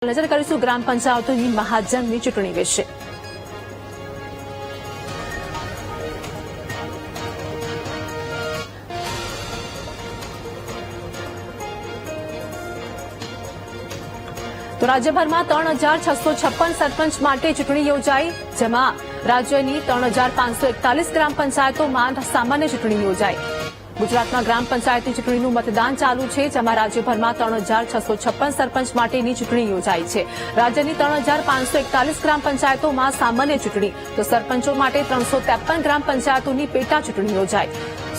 નજર કરીશું ગ્રામ પંચાયતોની મહાજનની ચૂંટણી વિશે। તો રાજ્યભરમાં 3656 સરપંચ માટે ચૂંટણી યોજાઈ, જેમાં રાજ્યની 3541 ગ્રામ પંચાયતોમાં સામાન્ય ચૂંટણી યોજાઈ। ગુજરાતમાં ગ્રામ પંચાયતની ચૂંટણીનું મતદાન ચાલુ છે, જેમાં રાજ્યભરમાં 3656 સરપંચ માટેની ચૂંટણી યોજાઈ છે। રાજ્યની 3541 ગ્રામ પંચાયતોમાં સામાન્ય ચૂંટણી, તો સરપંચો માટે 353 ગ્રામ પંચાયતોની પેટા ચૂંટણી યોજાઈ।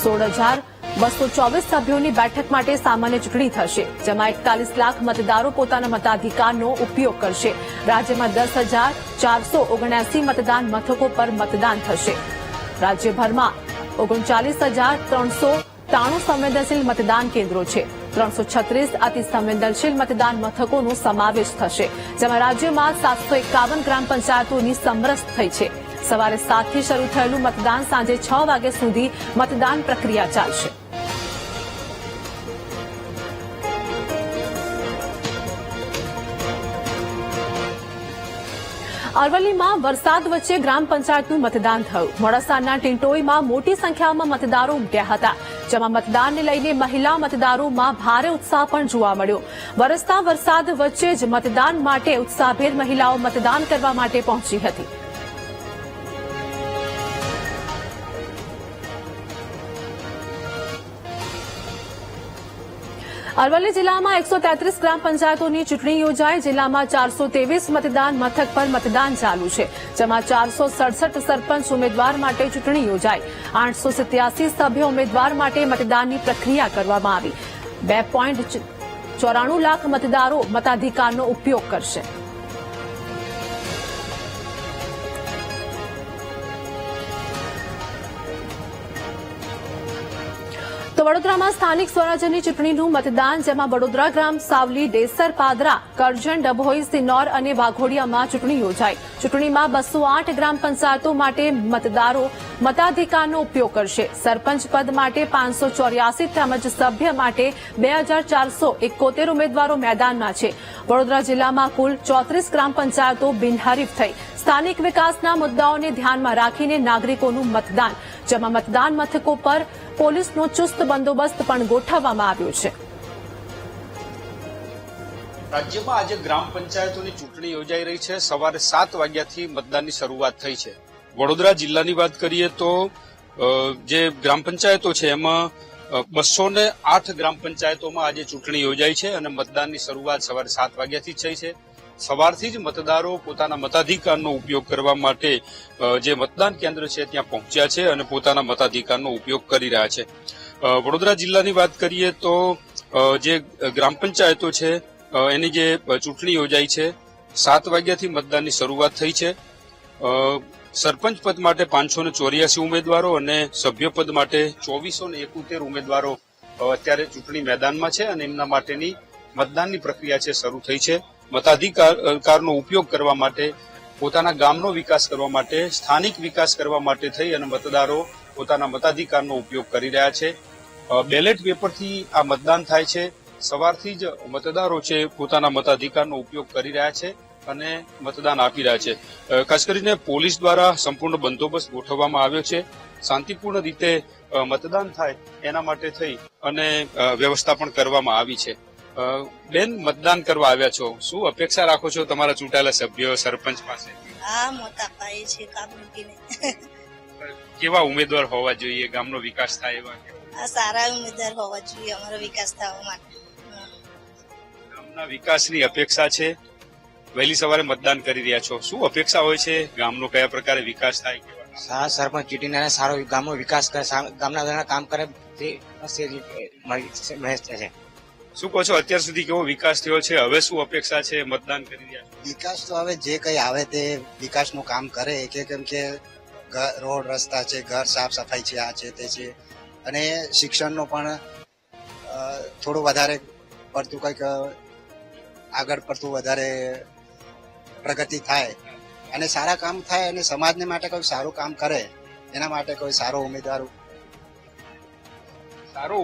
16,224 સભ્યોની બેઠક માટે સામાન્ય ચૂંટણી થશે, જેમાં 41 લાખ મતદારો પોતાના મતાધિકારનો ઉપયોગ કરશે। રાજ્યમાં 10,479 મતદાન મથકો પર મતદાન થશે। રાજ્યભરમાં 39,393 સંવેદનશીલ મતદાન કેન્દ્રો છે। 336 અતિ સંવેદનશીલ મતદાન મથકોનો સમાવેશ થશે, જેમાં રાજ્યમાં 751 ગ્રામ પંચાયતોની સમરસ થઈ છે। સવારે 7 થી શરૂ થયેલું મતદાન સાંજે 6 વાગ્યા સુધી મતદાન પ્રક્રિયા ચાલશે। અરવલ્લીમાં વરસાદ વચ્ચે ગ્રામ પંચાયતનું મતદાન થયું। મોડાસાના ટિંટોઈમાં મોટી સંખ્યામાં મતદારો ઉમટ્યા હતા, જેમાં મતદાનને લઈને મહિલા મતદારોમાં ભારે ઉત્સાહ પણ જોવા મળ્યો। વરસતા વરસાદ વચ્ચે જ મતદાન માટે ઉત્સાહભેર મહિલાઓ મતદાન કરવા માટે પહોંચી હતી। અરવલ્લી જિલ્લામાં 133 ગ્રામ પંચાયતોની ચૂંટણી યોજાઈ। જિલ્લામાં 423 મતદાન મથક પર મતદાન ચાલુ છે, જેમાં 467 સરપંચ ઉમેદવાર માટે ચૂંટણી યોજાઈ। 887 સભ્ય ઉમેદવાર માટે મતદાનની પ્રક્રિયા કરવામાં આવી। 2.94 લાખ મતદારો મતાધિકારનો ઉપયોગ કરશે। તો વડોદરામાં સ્થાનિક સ્વરાજ્યની ચૂંટણીનું મતદાન, જેમાં વડોદરા ગ્રામ, સાવલી, ડેસર, પાદરા, કરજણ, ડભોઈ, સિન્નોર અને વાઘોડિયામાં ચૂંટણી યોજાઈ। ચૂંટણીમાં 208 ગ્રામ પંચાયતો માટે મતદારો મતાધિકારનો ઉપયોગ કરશે। સરપંચ પદ માટે 584 તેમજ સભ્ય માટે 2,471 ઉમેદવારો મેદાનમાં છે। વડોદરા જિલ્લામાં કુલ 34 ગ્રામ પંચાયતો બિનહરીફ થઈ। સ્થાનિક વિકાસના મુદ્દાઓને ધ્યાનમાં રાખીને નાગરિકોનું મતદાન, જેમાં મતદાન મથકો પર પોલીસનો ચુસ્ત બંદોબસ્ત પણ ગોઠવવામાં આવ્યો છે। રાજ્યમાં આજે ગ્રામ પંચાયતોની ચૂંટણી યોજાઈ રહી છે। સવારે 7 વાગ્યાથી મતદાનની શરૂઆત થઈ છે। વડોદરા જિલ્લાની વાત કરીએ તો જે ગ્રામ પંચાયતો છે એમાં 208 ગ્રામ પંચાયતોમાં આજે ચૂંટણી યોજાઈ છે અને મતદાનની શરૂઆત સવારે 7 વાગ્યાથી થઈ છે। સવારથી જ મતદારો પોતાના મતાધિકારનો ઉપયોગ કરવા માટે જે મતદાન કેન્દ્ર છે ત્યાં પહોંચ્યા છે અને પોતાના મતાધિકારનો ઉપયોગ કરી રહ્યા છે। વડોદરા જિલ્લાની વાત કરીએ તો જે ગ્રામ પંચાયતો છે એની જે ચૂંટણી યોજાઈ છે 7 વાગ્યાથી મતદાનની શરૂઆત થઈ છે। સરપંચ પદ માટે 584 ઉમેદવારો અને સભ્ય પદ માટે 2471 ઉમેદવારો અત્યારે ચૂંટણી મેદાનમાં છે અને એમના માટેની મતદાનની પ્રક્રિયા છે શરૂ થઈ છે। મતાધિકારનો ઉપયોગ કરવા માટે, પોતાના ગામનો વિકાસ કરવા માટે, સ્થાનિક વિકાસ કરવા માટે થઈ અને મતદારો પોતાના મતાધિકારનો ઉપયોગ કરી રહ્યા છે। બેલેટ પેપરથી આ મતદાન થાય છે। સવારથી જ મતદારો છે પોતાના મતાધિકારનો ઉપયોગ કરી રહ્યા છે અને મતદાન આપી રહ્યા છે। ખાસ કરીને પોલીસ દ્વારા સંપૂર્ણ બંદોબસ્ત ગોઠવવામાં આવ્યો છે। શાંતિપૂર્ણ રીતે મતદાન થાય એના માટે થઈ અને વ્યવસ્થા પણ કરવામાં આવી છે। બેન, મતદાન કરવા આવ્યા છો, શું અપેક્ષા રાખો છો તમારા ચૂંટાયેલા સભ્યો, સરપંચ પાસે? હા, મોટા પાયે છે કામ મૂકીને। કેવા ઉમેદવાર હોવા જોઈએ, ગામનો વિકાસ થાય એવા? આ સારા ઉમેદવાર હોવા જોઈએ અમારો વિકાસ થવા માટે। ગામના વિકાસની અપેક્ષા છે। વહેલી સવારે મતદાન કરી રહ્યા છો, શું અપેક્ષા હોય છે ગામનો, કયા પ્રકારે વિકાસ થાય? સારા સરપંચ ચૂંટીને સારો ગામનો વિકાસ કરે, ગામના ઘણા કામ કરે તે છે। શું કહો છો, અત્યાર સુધી કેવો વિકાસ થયો છે, હવે શું અપેક્ષા છે મતદાન કરી રહ્યા છો? વિકાસ તો હવે જે કઈ આવે તે વિકાસનું કામ કરે, કેમ કે રોડ રસ્તા છે, ઘર સાફ સફાઈ છે, આ છે તે છે, અને શિક્ષણનો પણ થોડું વધારે પડતું કંઈક આગળ પડતું વધારે પ્રગતિ થાય અને સારા કામ થાય અને સમાજને માટે કોઈ સારું કામ કરે, એના માટે કોઈ સારો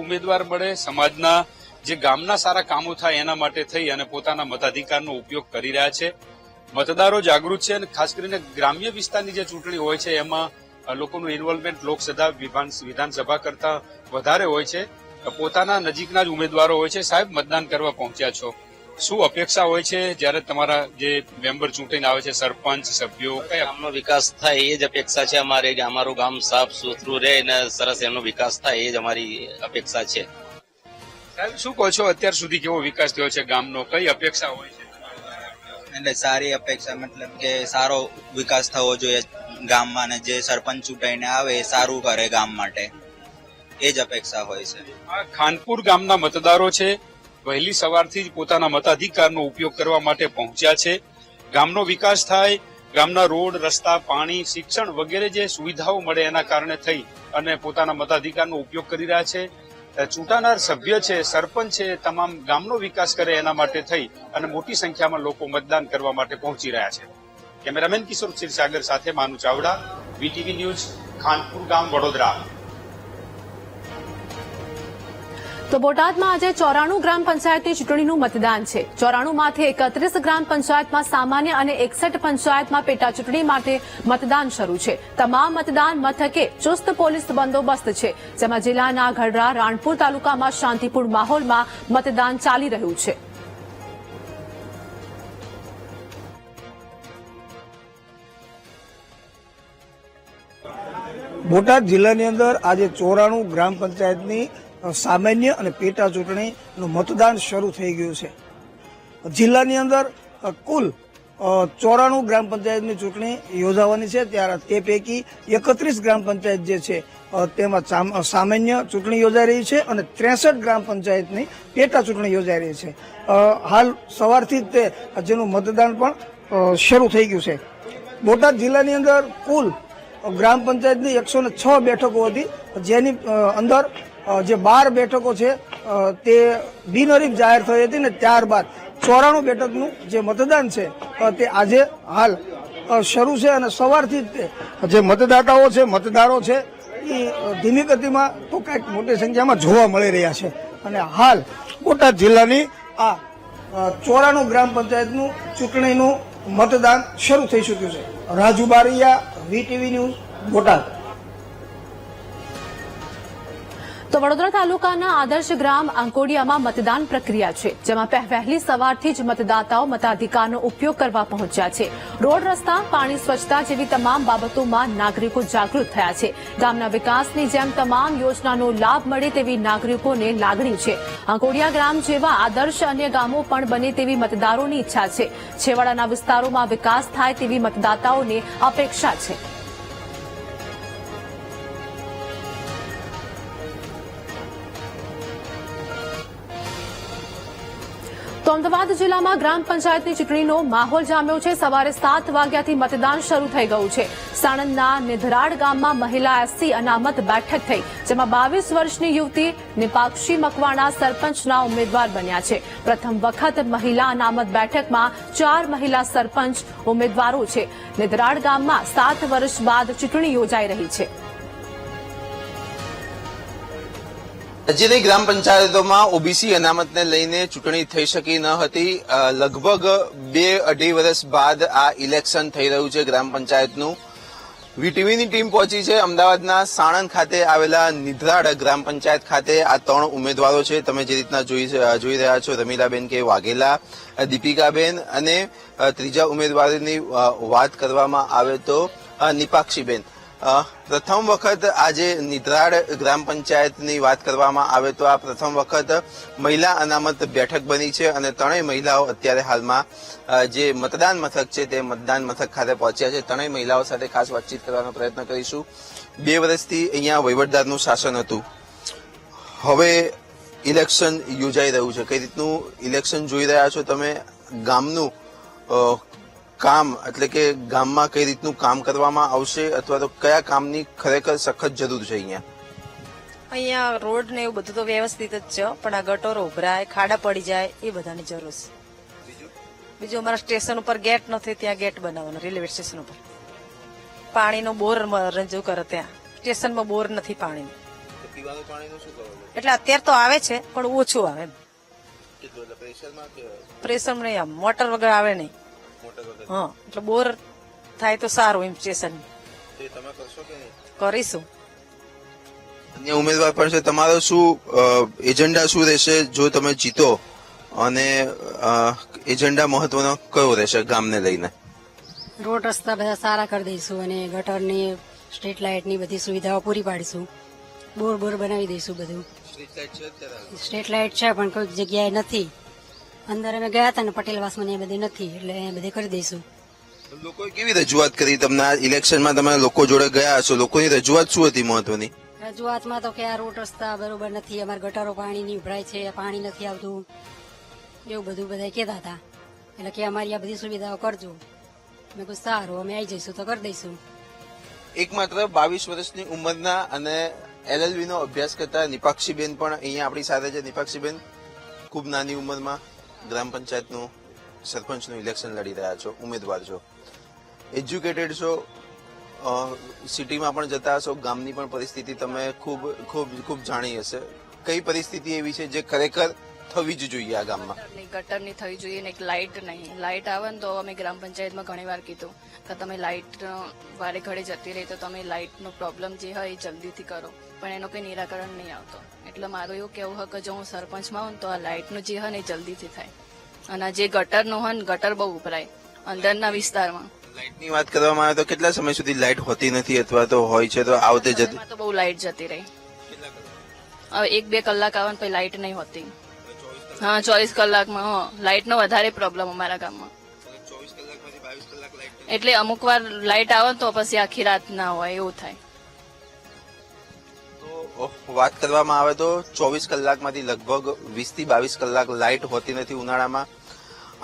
ઉમેદવાર મળે, સમાજના જે ગામના સારા કામો થાય એના માટે થઈ અને પોતાના મતાધિકારનો ઉપયોગ કરી રહ્યા છે. મતદારો જાગૃત છે અને ખાસ કરીને ગ્રામ્ય વિસ્તારની જે ચૂંટણી હોય છે એમાં લોકોનું ઇન્વોલ્વમેન્ટ લોકસભા વિધાનસભા કરતા વધારે હોય છે. પોતાના નજીકના જ ઉમેદવારો હોય છે. સાહેબ, મતદાન કરવા પહોંચ્યા છો, શું અપેક્ષા હોય છે જ્યારે તમારા જે મેમ્બર ચૂંટીને આવે છે, સરપંચ સભ્યો, કયા ગામનો વિકાસ થાય એ જ અપેક્ષા છે અમારે, કે અમારું ગામ સાફ સુથરું રહે અને સરસ એનો વિકાસ થાય એ જ અમારી અપેક્ષા છે. સાહેબ, શું કહો છો, અત્યાર સુધી કેવો વિકાસ થયો છે ગામનો, કઈ અપેક્ષા હોય છે? એટલે સારી અપેક્ષા, મતલબ કે સારો વિકાસ થવો જોઈએ ગામમાં, અને જે સરપંચ ચૂંટાઈને આવે એ સારું કરે ગામ માટે, એ જ અપેક્ષા હોય છે. આ ખાનપુર ગામના મતદારો છે, વહેલી સવારથી જ પોતાના મતાધિકારનો ઉપયોગ કરવા માટે પહોંચ્યા છે. ગામનો વિકાસ થાય, ગામના રોડ, રસ્તા, પાણી, શિક્ષણ વગેરે જે સુવિધાઓ મળે એના કારણે થઈ અને પોતાના મતાધિકારનો ઉપયોગ કરી રહ્યા છે. ચૂંટાનાર સભ્ય છે, સરપંચ છે, તમામ ગામનો વિકાસ કરે એના માટે થઈ અને મોટી સંખ્યામાં લોકો મતદાન કરવા માટે પહોંચી રહ્યા છે. કેમેરામેન કિશોર ક્ષીરસાગર સાથે માનુ ચાવડા, વીટીવી ન્યૂઝ, ખાનપુર ગામ, વડોદરા. તો બોટાદમાં આજે 94 ગ્રામ પંચાયતની ચૂંટણીનું મતદાન છે. 94માંથી 31 ગ્રામ પંચાયતમાં સામાન્ય અને 61 પંચાયતમાં પેટા ચૂંટણી માટે મતદાન શરૂ છે. તમામ મતદાન મથકે ચુસ્ત પોલીસ બંદોબસ્ત છે, જેમાં જિલ્લાના ગઢડા, રાણપુર તાલુકામાં શાંતિપૂર્ણ માહોલમાં મતદાન ચાલી રહ્યું છે. બોટાદ જિલ્લાની અંદર આજે 94 ગ્રામ પંચાયતની સામાન્ય અને પેટા ચૂંટણીનું મતદાન શરૂ થઈ ગયું છે. જિલ્લાની અંદર કુલ 94 ગ્રામ પંચાયતની ચૂંટણી યોજાવાની છે, ત્યારે તે પૈકી 31 ગ્રામ પંચાયત જે છે તેમાં સામાન્ય ચૂંટણી યોજાઈ રહી છે અને 63 ગ્રામ પંચાયતની પેટા ચૂંટણી યોજાઈ રહી છે. હાલ સવારથી જ તે જેનું મતદાન પણ શરૂ થઈ ગયું છે. બોટાદ જિલ્લાની અંદર કુલ ગ્રામ પંચાયતની 106 બેઠકો હતી, જેની અંદર જે 12 બેઠકો છે તે બિનહરીફ જાહેર થઈ હતી ને ત્યારબાદ 94 બેઠકનું જે મતદાન છે તે આજે હાલ શરૂ છે અને સવારથી જ તે જે મતદાતાઓ છે, મતદારો છે એ ધીમી ગતિમાં તો કંઈક મોટી સંખ્યામાં જોવા મળી રહ્યા છે. અને હાલ બોટાદ જિલ્લાની આ 94 ગ્રામ પંચાયતનું ચૂંટણીનું મતદાન શરૂ થઈ ચૂક્યું છે. Raju Baraiya, VTV news, Botad. તો વડોદરા તાલુકાના આદર્શ ગ્રામ આંકોડિયામાં મતદાન પ્રક્રિયા છે, જેમાં વહેલી સવારથી જ મતદાતાઓ મતાધિકારનો ઉપયોગ કરવા પહોંચ્યા છે. રોડ, રસ્તા, પાણી, સ્વચ્છતા જેવી તમામ બાબતોમાં નાગરિકો જાગૃત થયા છે. ગામના વિકાસની જેમ તમામ યોજનાનો લાભ મળે તેવી નાગરિકોને લાગણી છે. આંકોડિયા ગ્રામ જેવા આદર્શ અન્ય ગામો પણ બને તેવી મતદારોની ઈચ્છા છે. છેવાડાના વિસ્તારોમાં વિકાસ થાય તેવી મતદાતાઓને અપેક્ષા છે. તો અમદાવાદ જિલ્લામાં ગ્રામ પંચાયતની ચૂંટણીનો માહોલ જામ્યો છે. સવારે 7 વાગ્યાથી મતદાન શરૂ થઈ ગયું છે. સાણંદના નિધરાડ ગામમાં મહિલા એસસી અનામત બેઠક થઈ, જેમાં 22 વર્ષની યુવતી નિપાક્ષી મકવાણા સરપંચના ઉમેદવાર બન્યા છે. પ્રથમ વખત મહિલા અનામત બેઠકમાં 4 મહિલા સરપંચ ઉમેદવારો છે. નિધરાડ ગામમાં 7 વર્ષ બાદ ચૂંટણી યોજાઈ રહી છે. રાજ્યની ગ્રામ પંચાયતોમાં ઓબીસી અનામતને લઈને ચૂંટણી થઈ શકી ન હતી. લગભગ 2-2.5 વર્ષ બાદ આ ઇલેક્શન થઈ રહ્યું છે ગ્રામ પંચાયતનું. વીટીવીની ટીમ પહોંચી છે અમદાવાદના સાણંદ ખાતે આવેલા નિધરાડ ગ્રામ પંચાયત ખાતે. આ 3 ઉમેદવારો છે, તમે જે રીતના જોઈ રહ્યા છો, રમીલાબેન કે વાઘેલા, દીપિકાબેન, અને ત્રીજા ઉમેદવારની વાત કરવામાં આવે તો નિપાક્ષીબેન. પ્રથમ વખત આજે નિધરાડ ગ્રામ પંચાયતની વાત કરવામાં આવે તો આ પ્રથમ વખત મહિલા અનામત બેઠક બની છે અને 3 મહિલાઓ અત્યારે હાલમાં જે મતદાન મથક છે તે મતદાન મથક ખાતે પહોંચ્યા છે. 3 મહિલાઓ સાથે ખાસ વાતચીત કરવાનો પ્રયત્ન કરીશું. 2 વર્ષથી અહીંયા વહીવટદારનું શાસન હતું, હવે ઇલેક્શન યોજાઈ રહ્યું છે. કઈ રીતનું ઇલેક્શન જોઈ રહ્યા છો તમે? ગામનું કામ એટલે કે ગામમાં કઈ રીતનું કામ કરવામાં આવશે, અથવા તો કયા કામની ખરેખર સખત જરૂર છે? અહીંયા રોડ ને એવું બધું તો વ્યવસ્થિત જ છે, પણ આ ગટરો ઉભરાય, ખાડા પડી જાય એ બધાની જરૂર છે. બીજું અમારા સ્ટેશન ઉપર ગેટ નથી, ત્યાં ગેટ બનાવવાનો. રેલવે સ્ટેશન ઉપર પાણીનો બોર રજૂ કરે, ત્યાં સ્ટેશનમાં બોર નથી પાણીનો. એટલે અત્યારે તો આવે છે પણ ઓછું આવે. કેટલું એટલે પ્રેશરમાં કે પ્રેશર નહીં, આમ મોટર વગર આવે નહીં. મોટર વગર? હા, એટલે બોર થાય તો સારું એમ સ્ટેશન તે તમે કરશો કે નહીં? કરીશું. અન્ય ઉમેદવાર પણ છે. તમારો શું એજન્ડા શું રહેશે જો તમે જીતો, અને એજન્ડા મહત્વનો કયો રહેશે ગામને લઈને? રોડ રસ્તા બધા સારા કરી દઈશું અને ગટરની સ્ટ્રીટ લાઇટની બધી સુવિધાઓ પૂરી પાડીશું. બોર બનાવી દઈશું. બધું સ્ટ્રીટ લાઇટ છે પણ કોઈ જગ્યાએ નથી. અંદર અમે ગયા હતા ને પટેલવાસમાં એ બધી નથી, એટલે એ બધે કરી દઈશું. લોકોએ કેવી રજૂઆત કરી તમને? આ ઇલેક્શનમાં તમે લોકો જોડે ગયા હશો, લોકોની રજૂઆત શું હતી મહત્વની? રજૂઆતમાં તો કે આ રોડ રસ્તા બરોબર નથી, અમારા ગટરો પાણીની ઉભરાય છે, પાણી નથી આવતું, એવું બધું બધા કહેતા હતા. એટલે કે અમારી આ બધી સુવિધાઓ કરજો. મેં કહ્યું સારું, અમે આવી જઈશું તો કરી દઈશું. એકમાત્ર 22 વર્ષની ઉંમરના અને LLB નો અભ્યાસ કરતા નિપાક્ષીબેન પણ અહીંયા આપણી સાથે છે. નિપાક્ષીબેન, ખૂબ નાની ઉંમરમાં ગ્રામ પંચાયતનું સરપંચનું ઇલેક્શન લડી રહ્યા છો, ઉમેદવાર છો, એજ્યુકેટેડ છો, સિટીમાં પણ જતા હશો, ગામની પણ પરિસ્થિતિ તમે ખૂબ ખૂબ ખૂબ જાણી હશે. કઈ પરિસ્થિતિ એવી છે જે ખરેખર થવી જ જોઈએ આ ગામમાં? ગટરની થવી જોઈએ ને એક લાઇટ નહીં. લાઇટ આવે ને તો અમે ગ્રામ પંચાયતમાં ઘણી વાર કીધું કે તમે લાઇટ વારે ઘડે જતી રહી તો તમે લાઇટનો પ્રોબ્લેમ જે હોય એ જલ્દીથી કરો, પણ એનો કોઈ નિરાકરણ નહીં આવતો. એટલે મારું એવું કહેવું હોય કે જો હું સરપંચમાં હોઉં તો આ લાઇટનું જે હોય ને એ જલ્દીથી થાય. અને જે ગટરનું હોય ને, ગટર બહુ ઉભરાય અંદરના વિસ્તારમાં. લાઇટની વાત કરવામાં આવે તો કેટલા સમય સુધી લાઇટ હોતી નથી, અથવા તો હોય છે તો આવતે જતી? તો બહુ લાઇટ જતી રહી. હવે 1-2 કલાક આવે ને પછી લાઇટ નહીં હોતી. હા, 24 કલાકમાં. હા, લાઇટનો વધારે પ્રોબ્લેમ અમારા ગામમાં. એટલે અમુક વાર લાઇટ આવે તો પછી આખી રાત ના હોય એવું થાય. તો વાત કરવામાં આવે તો 24 કલાકમાંથી લગભગ 20 થી 22 કલાક લાઇટ હોતી નથી ઉનાળામાં.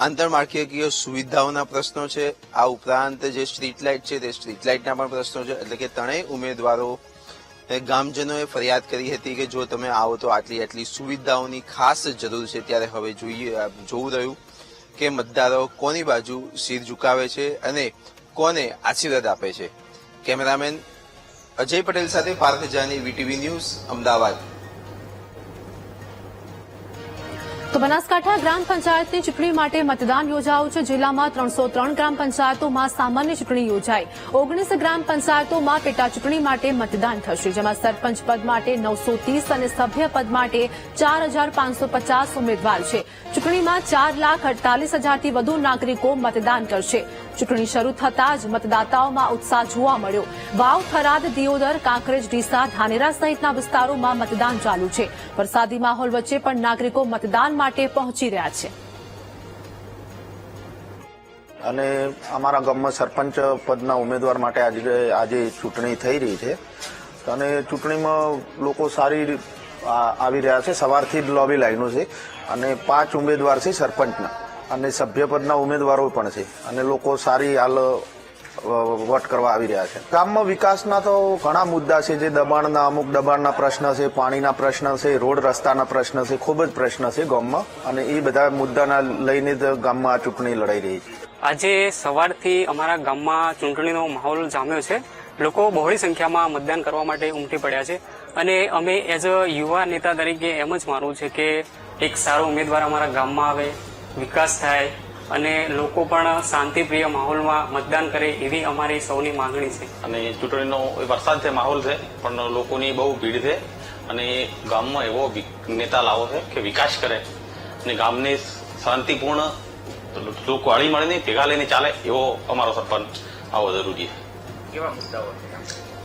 આંતરમાળખાકીય સુવિધાઓના પ્રશ્નો છે. આ ઉપરાંત જે સ્ટ્રીટ લાઇટ છે તે સ્ટ્રીટ લાઇટના પણ પ્રશ્નો છે. એટલે કે ત્રણેય ઉમેદવારો ગામજનોએ ફરિયાદ કરી હતી કે જો તમે આવો તો આટલી સુવિધાઓની ખાસ જરૂર છે. ત્યારે હવે જોવું રહ્યું કે મતદારો કોની બાજુ સિર ઝુકાવે છે અને કોને આશીર્વાદ આપે છે. કેમેરામેન અજય પટેલ સાથે પાર્થ જાની, VTV ન્યૂઝ, અમદાવાદ. તો બનાસકાંઠા ગ્રામ પંચાયતની ચૂંટણી માટે મતદાન યોજાયું છે. જિલ્લામાં 303 ગ્રામ પંચાયતોમાં સામાન્ય ચૂંટણી યોજાઈ. 19 ગ્રામ પંચાયતોમાં પેટા ચૂંટણી માટે મતદાન થશે, જેમાં સરપંચ પદ માટે 930 અને સભ્ય પદ માટે 4550 ઉમેદવાર છે. ચૂંટણીમાં 4,48,000થી વધુ નાગરિકો મતદાન કરશે. ચૂંટણી શરૂ થતાં જ મતદાતાઓમાં ઉત્સાહ જોવા મળ્યો. વાવ, થરાદ, દિયોદર, કાંકરેજ, ડીસા, ધાનેરા સહિતના વિસ્તારોમાં મતદાન ચાલુ છે. વરસાદી માહોલ વચ્ચે પણ નાગરિકો મતદાન માટે પહોંચી રહ્યા છે. અને અમારા ગામમાં સરપંચ પદના ઉમેદવાર માટે આજે ચૂંટણી થઈ રહી છે અને ચૂંટણીમાં લોકો સારી આવી રહ્યા છે. સવારથી જ લોબી લાઈનો છે અને 5 ઉમેદવાર છે સરપંચના, અને સભ્યપદના ઉમેદવારો પણ છે, અને લોકો સારી હાલ વોટ કરવા આવી રહ્યા છે. ગામમાં વિકાસના તો ઘણા મુદ્દા છે, જે અમુક દબાણના પ્રશ્ન છે, પાણીના પ્રશ્ન છે, રોડ રસ્તાના પ્રશ્ન છે, ખૂબ જ પ્રશ્ન છે ગામમાં, અને એ બધા મુદ્દાના લઈને જ ગામમાં આ ચૂંટણી લડાઈ રહી છે. આજે સવારથી અમારા ગામમાં ચૂંટણીનો માહોલ જામ્યો છે. લોકો બહોળી સંખ્યામાં મતદાન કરવા માટે ઉમટી પડ્યા છે, અને અમે એઝ અ યુવા નેતા તરીકે એમ જ માનવું છે કે એક સારો ઉમેદવાર અમારા ગામમાં આવે, વિકાસ થાય અને લોકો પણ શાંતિપ્રિય માહોલમાં મતદાન કરે એવી અમારી સૌની માંગણી છે. અને ચૂંટણીનો વરસાદ છે, માહોલ છે, પણ લોકોની બહુ ભીડ છે અને ગામમાં એવો નેતા લાવો છે કે વિકાસ કરે અને ગામને શાંતિપૂર્ણ લોકો હળી મળીને ભેગા લઈને ચાલે એવો અમારો સરપંચ આવો જરૂરી છે. કેવા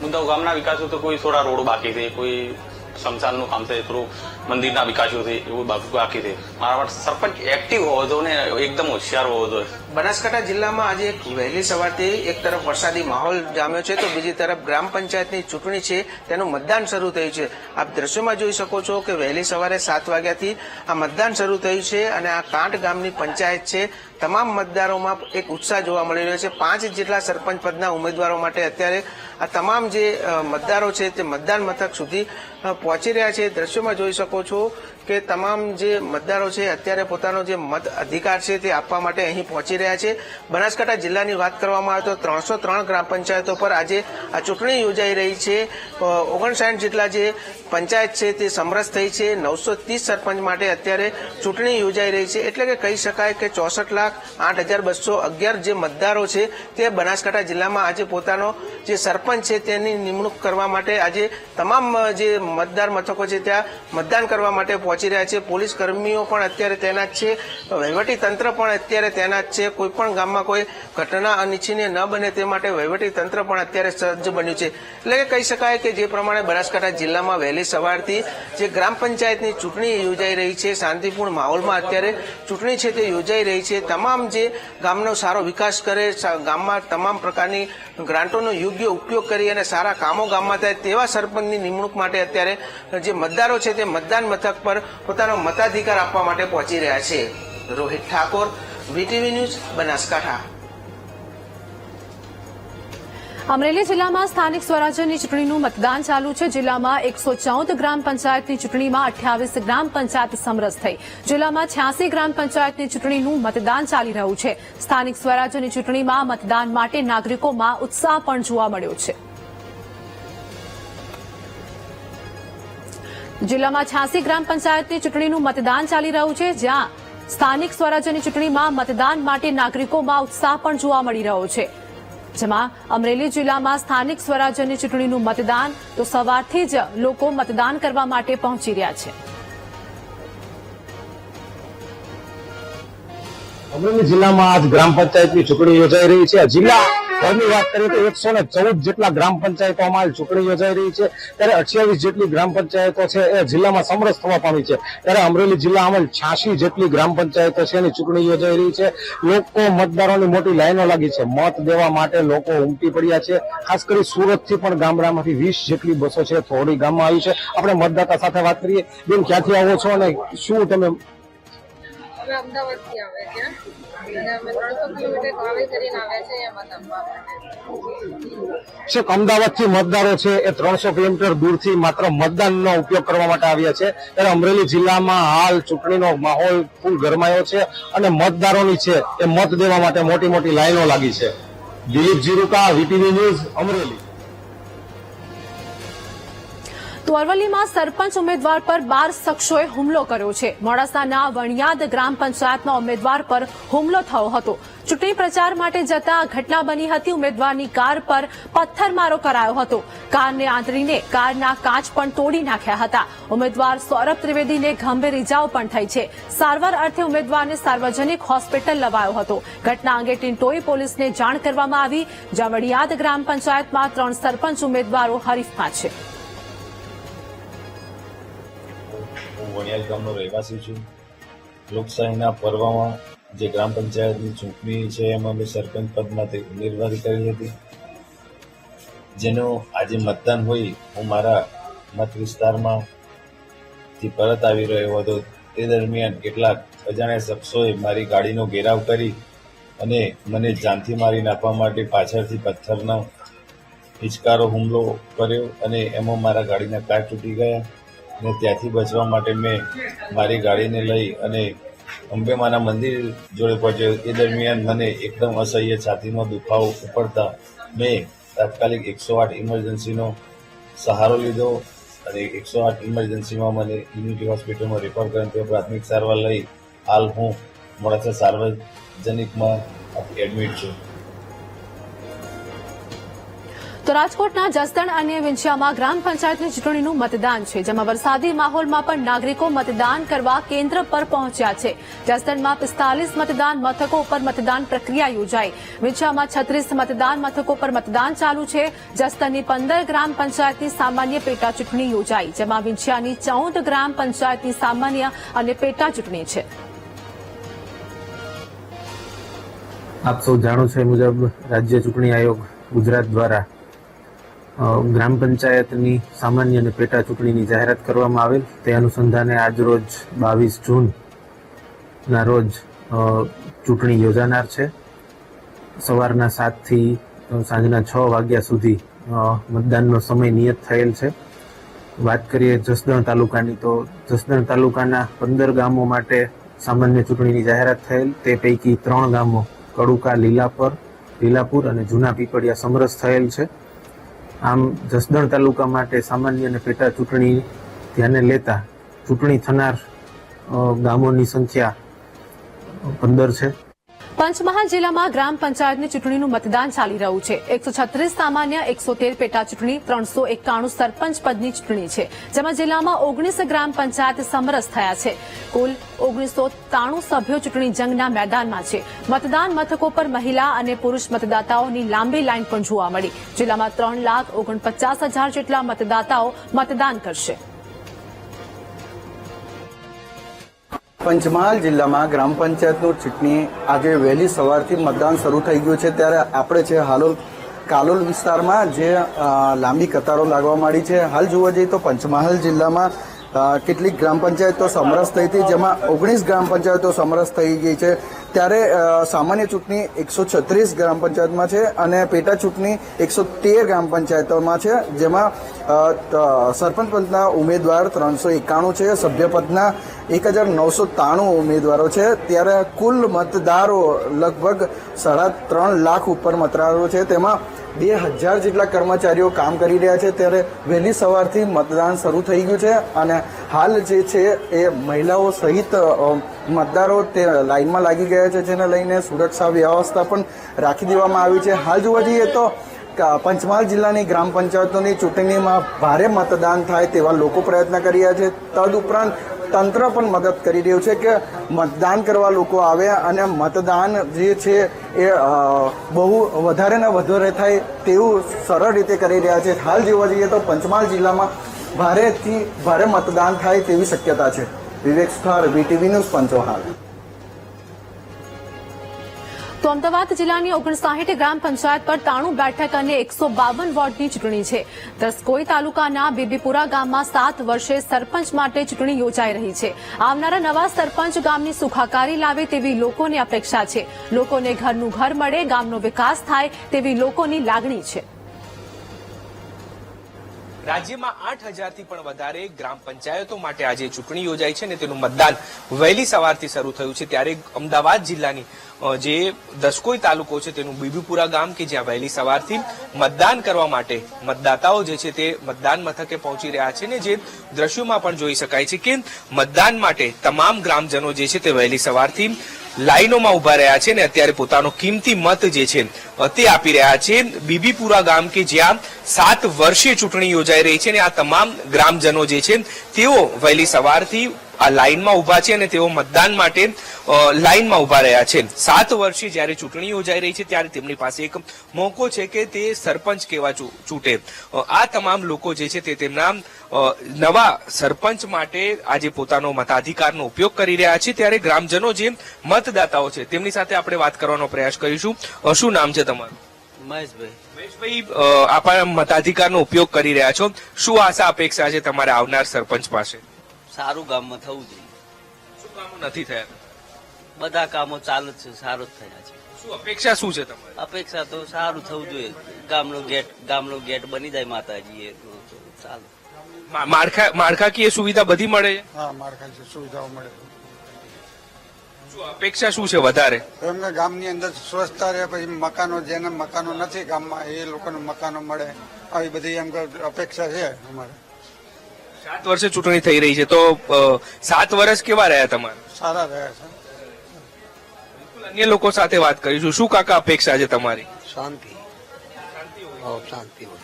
મુદ્દાઓ ગામના વિકાસો તો કોઈ થોડા રોડ બાકી છે, કોઈ શમશાનનું કામ છે, થોડું મંદિરના વિકાસો છે, એવું બાકી છે. મારા માટે સરપંચ એક્ટિવ હોવો જોઈએ ને એકદમ હોશિયાર હોવો જોઈએ. બનાસકાંઠા જિલ્લામાં આજે વહેલી સવારથી એક તરફ વરસાદી માહોલ જામ્યો છે તો બીજી તરફ ગ્રામ પંચાયતની ચૂંટણી છે તેનું મતદાન શરૂ થયું છે. આપ દ્રશ્યોમાં જોઈ શકો છો કે વહેલી સવારે 7 વાગ્યાથી આ મતદાન શરૂ થયું છે અને આ કાંઠ ગામની પંચાયત છે તમામ મતદારોમાં એક ઉત્સાહ જોવા મળી રહ્યો છે. 5 જેટલા સરપંચ પદના ઉમેદવારો માટે અત્યારે આ તમામ જે મતદારો છે તે મતદાન મથક સુધી પહોંચી રહ્યા છે. દ્રશ્યોમાં જોઈ શકો છો કે તમામ જે મતદારો છે અત્યારે પોતાનો જે મત અધિકાર છે તે આપવા માટે અહીં પહોંચી રહ્યા છે. બનાસકાંઠા જિલ્લાની વાત કરવામાં આવે તો 303 ગ્રામ પંચાયતો પર આજે આ ચૂંટણી યોજાઈ રહી છે. 59 જેટલા જે પંચાયત છે તે સમરસ થઈ છે. 930 સરપંચ માટે અત્યારે ચૂંટણી યોજાઈ રહી છે. એટલે કે કહી શકાય કે 64,08,211 જે મતદારો છે તે બનાસકાંઠા જિલ્લામાં આજે પોતાનો જે સરપંચ છે તેની નિમણૂક કરવા માટે આજે તમામ જે મતદાર મથકો છે ત્યાં મતદાન કરવા માટે પહોંચી રહ્યા છે. પોલીસ કર્મીઓ પણ અત્યારે તૈનાત છે. વહીવટી તંત્ર પણ અત્યારે તૈનાત છે. કોઈ પણ ગામમાં કોઈ ઘટના અનિચ્છનીય ન બને તે માટે વહીવટી તંત્ર પણ અત્યારે સજ્જ બન્યું છે. એટલે કે કહી શકાય કે જે પ્રમાણે બનાસકાંઠા જિલ્લામાં વહેલી સવારથી જે ગ્રામ પંચાયતની ચૂંટણી યોજાઈ રહી છે, શાંતિપૂર્ણ માહોલમાં અત્યારે ચૂંટણી છે તે યોજાઈ રહી છે. તમામ જે ગામનો સારો વિકાસ કરે, ગામમાં તમામ પ્રકારની ગ્રાન્ટોનો યોગ્ય ઉપયોગ કરી અને સારા કામો ગામમાં થાય તેવા સરપંચની નિમણૂક માટે અત્યારે જે મતદારો છે તે મતદાન મથક પર પોતાનો મતાધિકાર આપવા માટે પહોંચી રહ્યા છે. Rohit Thakor, VTV news, Banaskantha. અમરેલી જિલ્લામાં સ્થાનિક સ્વરાજ્યની ચૂંટણીનું મતદાન ચાલુ છે. જિલ્લામાં 114 ગ્રામ પંચાયતની ચૂંટણીમાં 28 ગ્રામ પંચાયત સમરસ થઈ. જિલ્લામાં 86 ગ્રામ પંચાયતની ચૂંટણીનું મતદાન ચાલી રહ્યું છે. સ્થાનિક સ્વરાજ્યની ચૂંટણીમાં મતદાન માટે નાગરિકોમાં ઉત્સાહ પણ જોવા મળ્યો છે. જિલ્લામાં 86 ગ્રામ પંચાયતની ચૂંટણીનું મતદાન ચાલી રહ્યું છે, જ્યાં સ્થાનિક સ્વરાજ્યની ચૂંટણીમાં મતદાન માટે નાગરિકોમાં ઉત્સાહ પણ જોવા મળી રહ્યો છે. જેમાં અમરેલી જિલ્લામાં સ્થાનિક સ્વરાજ્યની ચૂંટણીનું મતદાન તો સવારથી જ લોકો મતદાન કરવા માટે પહોંચી રહ્યા છે. અમરેલી જિલ્લામાં આજ ગ્રામ પંચાયતની ચૂંટણી યોજાઈ રહી છે. જિલ્લા ભરની વાત કરીએ તો 114 જેટલા ગ્રામ પંચાયતોમાં ચૂંટણી યોજાઈ રહી છે, ત્યારે 28 જેટલી ગ્રામ પંચાયતો છે એ જિલ્લામાં સમરસ થવા પામી છે. ત્યારે અમરેલી જિલ્લામાં 86 જેટલી ગ્રામ પંચાયતો છે એની ચૂંટણી યોજાઈ રહી છે. લોકો મતદારોની મોટી લાઈનો લાગી છે. મત દેવા માટે લોકો ઉમટી પડ્યા છે. ખાસ કરી સુરતથી પણ ગામડામાંથી 20 જેટલી બસો છે થોડી ગામમાં આવી છે. આપણે મતદાતા સાથે વાત કરીએ. બેન, ક્યાંથી આવો છો અને શું તમે? અમદાવાદથી આવે છે અને અમે 300 કિલોમીટર ટ્રાવેલ કરીને આવ્યા છે અહીંયા મત આપવા માટે. છે અમદાવાદથી મતદારો છે એ 300 કિલોમીટર દૂરથી માત્ર મતદાનનો ઉપયોગ કરવા માટે આવ્યા છે. ત્યારે અમરેલી જિલ્લામાં હાલ ચૂંટણીનો માહોલ ફૂલ ગરમાયો છે અને મતદારોની છે એ મત દેવા માટે મોટી મોટી લાઈનો લાગી છે. Dilip Jiruka, VTV news, Amreli. તો અરવલ્લીમાં સરપંચ ઉમેદવાર પર 12 શખ્સોએ હુમલો કર્યો છે. મોડાસાના વણિયાદ ગ્રામ પંચાયતના ઉમેદવાર પર હુમલો થયો હતો. ચૂંટણી પ્રચાર માટે જતા ઘટના બની હતી. ઉમેદવારની કાર પર પથ્થરમારો કરાયો હતો. કારને આંતરીને કારના કાચ પણ તોડી નાખ્યા હતા. ઉમેદવાર સૌરભ ત્રિવેદીને ગંભીર ઇજાઓ પણ થઈ છે. સારવાર અર્થે ઉમેદવારને સાર્વજનિક હોસ્પિટલ લવાયો હતો. ઘટના અંગે ટિન્ટોઈ પોલીસને જાણ કરવામાં આવી. જ્યાં વણિયાદ ગ્રામ પંચાયતમાં 3 સરપંચ ઉમેદવારો હરીફમાં છે. વણિયાદ ગામનો રહેવાસી છું. લોકશાહીના પર્વમાં જે ગ્રામ પંચાયતની ચૂંટણી છે એમાં મેં સરપંચ પદ માટે ઉમેદવારી કરી હતી, જેનું આજે મતદાન હોય હું મારા મત વિસ્તારમાંથી પરત આવી રહ્યો હતો. તે દરમિયાન કેટલાક અજાણ્યા શખ્સોએ મારી ગાડીનો ઘેરાવ કરી અને મને જાનથી મારી નાખવા માટે પાછળથી પથ્થરનો હિચકારો હુમલો કર્યો અને એમાં મારા ગાડીના કાચ તૂટી ગયા. અને ત્યાંથી બચવા માટે મેં મારી ગાડીને લઈ અને અંબેમાના મંદિર જોડે પહોંચ્યો. એ દરમિયાન મને એકદમ અસહ્ય છાતીમાં દુખાવો ઉપડતા મેં તાત્કાલિક 108 ઇમરજન્સીનો સહારો લીધો અને 108 ઇમરજન્સીમાં મને યુનિટી હોસ્પિટલમાં રેફર કરીને ત્યાં પ્રાથમિક સારવાર લઈ હાલ હું મોડાસા સાર્વજનિકમાં એડમિટ છું. તો રાજકોટના જસદણ અને વિંછિયામાં ગ્રામ પંચાયતની ચૂંટણીનું મતદાન છે, જેમાં વરસાદી માહોલમાં પણ નાગરિકો મતદાન કરવા કેન્દ્ર પર પહોંચ્યા છે. જસદણમાં 45 મતદાન મથકો પર મતદાન પ્રક્રિયા યોજાઈ. વિંછિયામાં 36 મતદાન મથકો પર મતદાન ચાલુ છે. જસદણની 15 ગ્રામ પંચાયતની સામાન્ય પેટા ચૂંટણી યોજાઈ, જેમાં વિંછિયાની 14 ગ્રામ પંચાયતની સામાન્ય અને પેટા ચૂંટણી છે. આપ સૌ જાણો છો એ મુજબ રાજ્ય ચૂંટણી આયોગ ગુજરાત દ્વારા ગ્રામ પંચાયતની સામાન્ય અને પેટા ચૂંટણીની જાહેરાત કરવામાં આવેલ. તે અનુસંધાને આજરોજ 22 જૂનના રોજ ચૂંટણી યોજાનાર છે. સવારના 7 થી સાંજના 6 વાગ્યા સુધી મતદાનનો સમય નિયત થયેલ છે. વાત કરીએ જસદણ તાલુકાની, તો જસદણ તાલુકાના 15 ગામો માટે સામાન્ય ચૂંટણીની જાહેરાત થયેલ. તે પૈકી 3 ગામો કડુકા, લીલાપુર અને જૂના પીપળિયા સમરસ થયેલ છે. આમ જસદણ તાલુકા માટે સામાન્ય અને પેટા ચૂંટણી ધ્યાને લેતા ચૂંટણી થનાર ગામોની સંખ્યા 15 છે. પંચમહાલ જિલ્લામાં ગ્રામ પંચાયતની ચૂંટણીનું મતદાન ચાલી રહ્યું છે. 136 સામાન્ય, 113 પેટા ચૂંટણી, 391 સરપંચ પદની ચૂંટણી છે, જેમાં જિલ્લામાં 19 ગ્રામ પંચાયત સમરસ થયા છે. કુલ 1993 સભ્યો ચૂંટણી જંગના મેદાનમાં છે. મતદાન મથકો પર મહિલા અને પુરુષ મતદાતાઓની લાંબી લાઇન પણ જોવા મળી. જિલ્લામાં 3,49,000 જેટલા મતદાતાઓ મતદાન કરશે. પંચમહાલ જિલ્લામાં ગ્રામ પંચાયતનું ચૂંટણી આજે વહેલી સવારથી મતદાન શરૂ થઈ ગયું છે. ત્યારે આપણે છે કાલોલ વિસ્તારમાં જે લાંબી કતારો લાગવા માંડી છે. હાલ જોવા જઈએ તો પંચમહાલ જિલ્લામાં કેટલીક ગ્રામ પંચાયતો સમરસ થઈ હતી, જેમાં 19 ગ્રામ પંચાયતો સમરસ થઈ ગઈ છે. ત્યારે સામાન્ય ચૂંટણી 136 ગ્રામ પંચાયતમાં છે અને પેટા ચૂંટણી 113 ગ્રામ પંચાયતોમાં છે, જેમાં સરપંચ પદના ઉમેદવાર 391 છે, સભ્યપદના 1993 ઉમેદવારો છે. ત્યારે કુલ મતદારો લગભગ 3.5 લાખ ઉપર મતદારો છે. તેમાં 2000 જેટલા કર્મચારીઓ કામ કરી રહ્યા છે. ત્યારે વહેલી સવારથી મતદાન શરૂ થઈ ગયું છે અને હાલ જે છે એ મહિલાઓ સહિત મતદારો તે લાઇનમાં લાગી ગયા છે, જેને લઈને સુરક્ષા વ્યવસ્થા પણ રાખી દેવામાં આવી છે. હાલ જોવા જઈએ તો પંચમહાલ જિલ્લાની ગ્રામ પંચાયતોની ચૂંટણીમાં ભારે મતદાન થાય તેવા લોકો પ્રયત્ન કરી રહ્યા છે. તદુપરાંત તંત્ર પણ મદદ કરી રહ્યું છે કે મતદાન કરવા લોકો આવે અને મતદાન જે છે એ બહુ વધારે ને વધારે થાય તેવું સરળ રીતે કરી રહ્યા છે. હાલ જોવા જઈએ તો પંચમહાલ જિલ્લામાં ભારેથી ભારે મતદાન થાય તેવી શક્યતા છે. વિવેક સ્થળ, VTV ન્યૂઝ, પંચમહાલ. તો અમદાવાદ જિલ્લાની 59 ગ્રામ પંચાયત પર 93 બેઠક અને 152 વોર્ડની ચૂંટણી છે. દસકોઈ તાલુકાના બીબીપુરા ગામમાં 7 વર્ષે સરપંચ માટે ચૂંટણી યોજાઈ રહી છે. આવનારા નવા સરપંચ ગામની સુખાકારી લાવે તેવી લોકોની અપેક્ષા છે. લોકોને ઘરનું ઘર મળે, ગામનો વિકાસ થાય તેવી લોકોની લાગણી છે. રાજ્યમાં 8000 થી પણ વધારે ગ્રામ પંચાયતો માટે આજે ચૂંટણી યોજાઈ છે અને તેનું મતદાન વહેલી સવારથી શરૂ થયું છે. ત્યારે અમદાવાદ જિલ્લાની જે દસકોઈ તાલુકો છે તેનું બીબીપુરા ગામ કે જ્યાં વહેલી સવારથી મતદાન કરવા માટે મતદાતાઓ જે છે તે મતદાન મથકે પહોંચી રહ્યા છે ને જે દ્રશ્યોમાં પણ જોઈ શકાય છે કે મતદાન માટે તમામ ગ્રામજનો જે છે તે વહેલી સવારથી લાઈનોમાં ઉભા રહ્યા છે ને અત્યારે પોતાનો કિંમતી મત જે છે તે આપી રહ્યા છે. બીબીપુરા ગામ કે જ્યાં 7 વર્ષે ચૂંટણી યોજાઈ રહી છે ને આ તમામ ગ્રામજનો જે છે તેઓ વહેલી સવારથી આ લાઈનમાં ઉભા છે અને તેઓ મતદાન માટે લાઈનમાં ઉભા રહ્યા છે. 7 વર્ષે જ્યારે ચૂંટણી યોજાઈ રહી છે ત્યારે તેમની પાસે એક મોકો છે કે તે સરપંચ કેવા ચૂંટે. આ તમામ લોકો જે છે તે તેમના નવા સરપંચ માટે આજે પોતાનો મતાધિકારનો ઉપયોગ કરી રહ્યા છે. ત્યારે ગ્રામજનો જે મતદાતાઓ છે તેમની સાથે આપણે વાત કરવાનો પ્રયાસ કરીશું. શું નામ છે તમારું? મહેશભાઈ, આપ મતાધિકારનો ઉપયોગ કરી રહ્યા છો. શું આશા અપેક્ષા છે તમારે આવનાર સરપંચ પાસે? સારું ગામમાં થવું જોઈએ. શું કામો નથી થયા? બધા કામો ચાલુ જ છે, સારું જ થયા છે. શું અપેક્ષા શું છે તમારી? અપેક્ષા તો સારું થવું જોઈએ. ગામનો ગેટ બની જાય માતાજી તો ચાલે. માળખાકીય સુવિધા બધી મળે છે? હા, માળખાકીય સુવિધાઓ મળે. શું અપેક્ષા શું છે વધારે? એમને ગામની અંદર સ્વચ્છતા રહે, પછી મકાનો જેને મકાનો નથી ગામમાં એ લોકોને મકાનો મળે, આવી બધી એમ અપેક્ષા છે અમારે. 7 વર્ષે ચૂંટણી થઈ રહી છે તો 7 વર્ષ કેવા રહ્યા તમારે? સારા રહ્યા છે. અન્ય લોકો સાથે વાત કરીશું. શું કાકા અપેક્ષા છે તમારી? શાંતિ. શાંતિ હોય.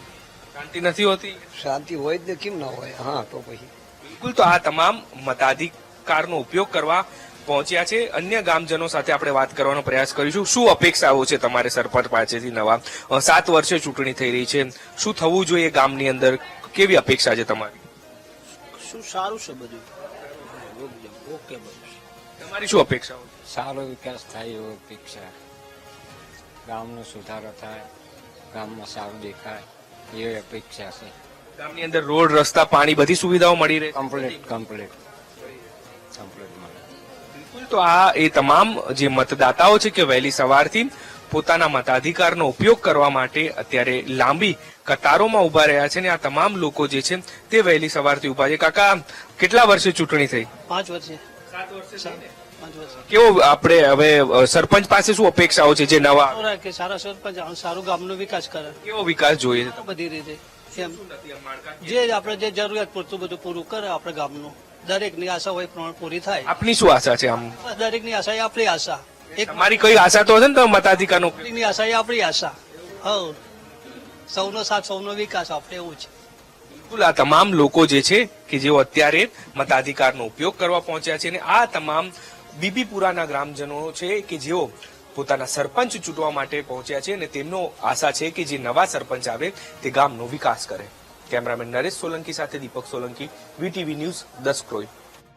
શાંતિ નથી હોતી? શાંતિ હોય જ કેમ ના હોય? હા, તો પછી બિલકુલ. તો આ તમામ મતાધિકારનો ઉપયોગ કરવા પહોંચ્યા છે. અન્ય ગામજનો સાથે આપણે વાત કરવાનો પ્રયાસ કરીશું. શું અપેક્ષાઓ છે તમારે સરપંચ પાસેથી નવા? 7 વર્ષે ચૂંટણી થઈ રહી છે, શું થવું જોઈએ ગામની અંદર? કેવી અપેક્ષા છે તમારી? શું સારું છે બધું ઓકે. તમારી શું અપેક્ષાઓ? સારો વિકાસ થાય એવો અપેક્ષા, ગામનો સુધારો થાય, ગામમાં સારું દેખાય એવી અપેક્ષા છે. ગામની અંદર રોડ, રસ્તા, પાણી બધી સુવિધાઓ મળી રહે? કમ્પ્લીટ મળે. તો આ એ તમામ જે મતદાતાઓ છે કે વહેલી સવારથી પોતાના મતાધિકારનો ઉપયોગ કરવા માટે અત્યારે લાંબી કતારોમાં ઉભા રહ્યા છે ને આ તમામ લોકો જે છે તે વહેલી સવારથી ઉભા છે. કાકા, કેટલા વર્ષે ચૂંટણી થઈ? 5 વર્ષે. 7 વર્ષે. કેવો આપણે હવે સરપંચ પાસે શું અપેક્ષાઓ છે જે નવા કે સારા સરપંચ સારું ગામનો વિકાસ કરે? કેવો વિકાસ જોઈએ? બધી રીતે જે આપણે જે જરૂરિયાત પૂરતું બધું પૂરું કરે આપણે ગામનું. દરેકની આશા હોય પ્રમાણે પૂરી થાય. આપની શું આશા છે? આમ દરેકની આશા એ આપણી આશા. તમારી કઈ આશા તો હશે ને તમે મતાધિકારનો? ની આશા એ આપણી આશા. હા, સૌનો સાથ સૌનો વિકાસ, આપણે એવું છે. બિલકુલ, આ તમામ લોકો જે છે કે જેઓ અત્યારે મતાધિકારનો ઉપયોગ કરવા પહોંચ્યા છે અને આ તમામ બીબીપુરાના ગ્રામજનો છે કે જેઓ પોતાના સરપંચ ચૂંટવા માટે પહોંચ્યા છે અને તેમનો આશા છે કે જે નવા સરપંચ આવે તે ગામનો વિકાસ કરે. કેમેરામેન નરેશ સોલંકી સાથે દીપક સોલંકી, વીટીવી ન્યૂઝ, દસક્રોઈ.